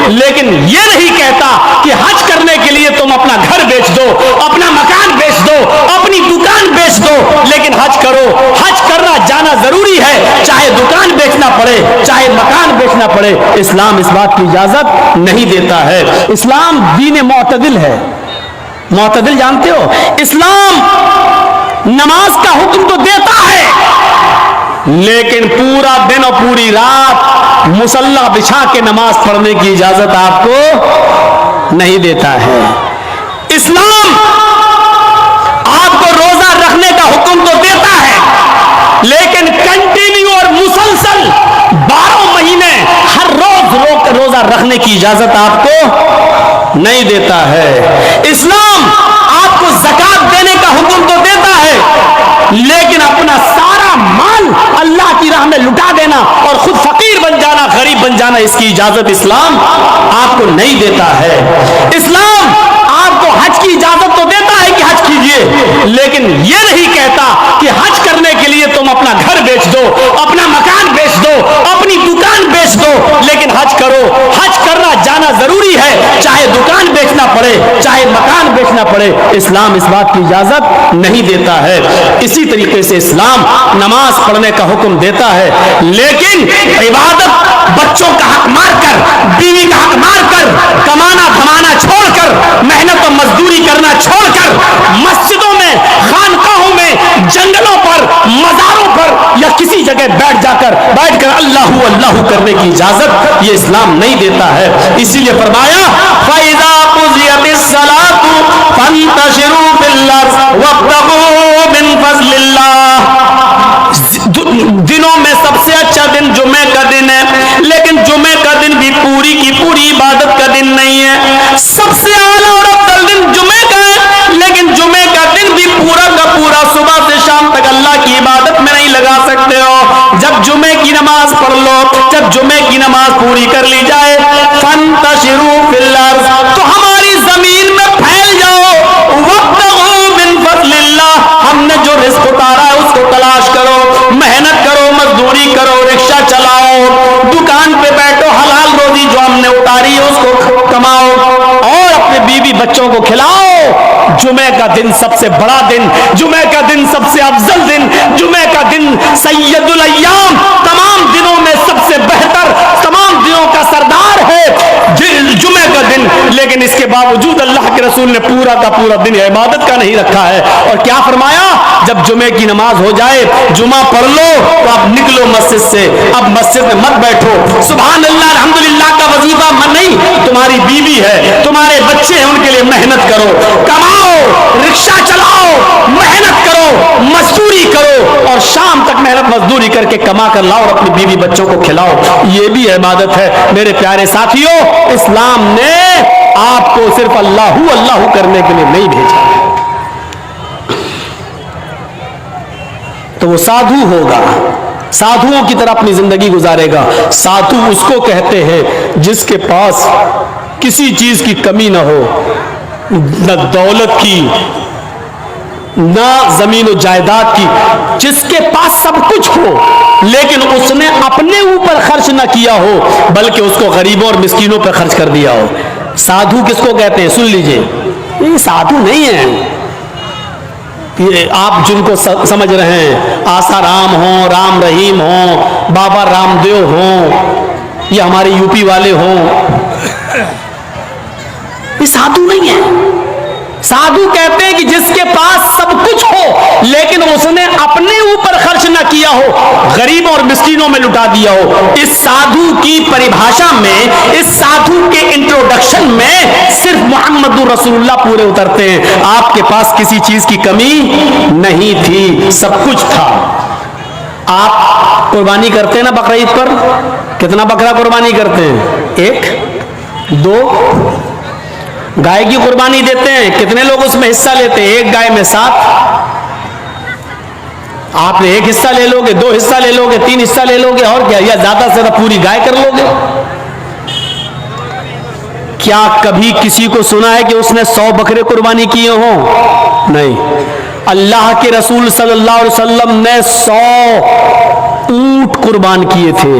لیکن یہ نہیں کہتا کہ حج کرنے کے لیے تم اپنا گھر بیچ دو, اپنا مکان بیچ دو, اپنی دکان بیچ دو, لیکن حج کرو. حج کرنا جانا ضروری ہے, چاہے دکان بیچنا پڑے, چاہے مکان بیچنا پڑے. اسلام اس بات کی اجازت نہیں دیتا ہے. اسلام دین معتدل ہے. معتدل جانتے ہو, اسلام نماز کا حکم تو دیتا ہے, لیکن پورا دن اور پوری رات مصلی بچھا کے نماز پڑھنے کی اجازت آپ کو نہیں دیتا ہے. اسلام آپ کو روزہ رکھنے کا حکم تو دیتا ہے, لیکن کنٹینیو اور مسلسل 12 مہینے ہر روز روزہ رکھنے کی اجازت آپ کو نہیں دیتا ہے. اسلام آپ کو زکات دینے کا حکم تو دیتا ہے, لیکن اپنا سارا مال اللہ کی راہ میں لٹا دینا اور خود فقیر بن جانا, غریب بن جانا, اس کی اجازت اسلام آپ کو نہیں دیتا ہے. اسلام آپ کو حج کی اجازت تو دیتا ہے کہ حج کیجئے, لیکن یہ نہیں کہتا کہ حج کرنے کے لیے تم اپنا گھر بیچ دو, اپنا مکان بیچ دو, اپنی دکان بیچ دو, لیکن حج کرو. حج کرنا جانا ضروری ہے, چاہے دکان بیچنا پڑے, چاہے مکان بیچنا پڑے. اسلام اس بات کی اجازت نہیں دیتا ہے. اسی طریقے سے اسلام نماز پڑھنے کا حکم دیتا ہے, لیکن عبادت بچوں کا حق مار کر, بیوی کا حق مار کر, کمانا دھمانا چھوڑ کر, محنت و مزدوری کرنا چھوڑ کر, مسجدوں میں, خانقاہوں میں, جنگلوں پر, مزاروں پر یا کسی جگہ بیٹھ کر اللہ اللہ کرنے کی اجازت یہ اسلام نہیں دیتا ہے. اسی لیے فرمایا فَإِذَا قُضِيَتِ الصَّلَاةُ فَانتَشِرُوا فِي الْأَرْضِ وَابْتَغُوا مِنْ فَضْلِ اللَّهِ. دنوں میں سب سے اچھا دن جمعہ کا دن ہے, لیکن جمعہ کا دن بھی پوری کی پوری عبادت کا دن نہیں ہے. سب سے اعلیٰ اور افضل دن جمعہ کا ہے, لیکن جمعہ کا دن بھی پورا کا پورا صبح سے شام تک اللہ کی عبادت میں نہیں لگا سکتے ہو. جب جمعے کی نماز پڑھ لو, جب جمعے کی نماز پوری کر لی جائے, فانتشروا فی الارض, تو ہماری زمین میں پھیل جاؤ, وابتغوا من فضل اللہ, ہم نے جو رزق اتارا ہے اس کو تلاش کرو, محنت کرو, مزدوری کرو, رکشہ چلاؤ, دکان پہ بیٹھو, حلال روزی جو ہم نے اتاری ہے اس کو کماؤ, اور اپنے بیوی بچوں کو کھلاؤ. جمعہ کا دن سب سے بڑا دن, جمعہ کا دن سب سے افضل دن, جمعہ کا دن سید الایام, تمام دنوں میں سب سے بہتر, تمام دنوں کا سردار ہے جمعہ کا دن. لیکن اس کے باوجود اللہ کے رسول نے پورا کا پورا دن عبادت کا نہیں رکھا ہے. اور کیا فرمایا, جب جمعے کی نماز ہو جائے, جمعہ پڑھ لو تو اب نکلو مسجد سے, اب مسجد میں مت بیٹھو. سبحان اللہ الحمدللہ کا وظیفہ نہیں, تمہاری بیوی ہے, تمہارے بچے ہیں, ان کے لیے محنت کرو, کماؤ, رکشہ چلاؤ, محنت کرو, مزدوری کرو, اور شام تک محنت مزدوری کر کے کما کر لاؤ اور اپنی بیوی بچوں کو کھلاؤ. یہ بھی عبادت ہے. میرے پیارے ساتھیوں, اسلام نے آپ کو صرف اللہ اللہ کرنے کے لیے نہیں بھیجا. تو وہ سادھو ہوگا, سادھوؤں کی طرح اپنی زندگی گزارے گا. سادھو اس کو کہتے ہیں جس کے پاس کسی چیز کی کمی نہ ہو, نہ دولت کی, نہ زمین و جائیداد کی, جس کے پاس سب کچھ ہو لیکن اس نے اپنے اوپر خرچ نہ کیا ہو بلکہ اس کو غریبوں اور مسکینوں پر خرچ کر دیا ہو. سادھو کس کو کہتے ہیں؟ سن لیجئے, یہ سادھو نہیں ہے یہ آپ جن کو سمجھ رہے ہیں, آسا رام ہوں, رام رحیم ہوں, بابا رام دیو ہوں, یہ ہمارے یو پی والے ہوں, یہ سادھو نہیں ہے. سادھو کہتے ہیں کہ جس کے پاس سب کچھ ہو لیکن اس نے اپنے اوپر خرچ نہ کیا ہو, غریبوں اور مسکینوں میں لٹا دیا ہو. اس سادھو کی پریبھاشا میں, اس سادھو کے انٹروڈکشن میں صرف محمد رسول اللہ پورے اترتے ہیں. آپ کے پاس کسی چیز کی کمی نہیں تھی, سب کچھ تھا. آپ قربانی کرتے ہیں نا بقرعید پر, کتنا بکرا قربانی کرتے ہیں؟ 1 2 گائے کی قربانی دیتے ہیں, کتنے لوگ اس میں حصہ لیتے ہیں؟ 1 گائے میں 7. آپ نے 1 حصہ لے لو گے, 2 حصہ لے لو گے, 3 حصہ لے لو گے, اور کیا, یا زیادہ سے زیادہ پوری گائے کر لو گے. کیا کبھی کسی کو سنا ہے کہ اس نے 100 بکرے قربانی کیے ہوں؟ نہیں. اللہ کے رسول صلی اللہ علیہ وسلم نے 100 اونٹ قربان کیے تھے.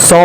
100।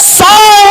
100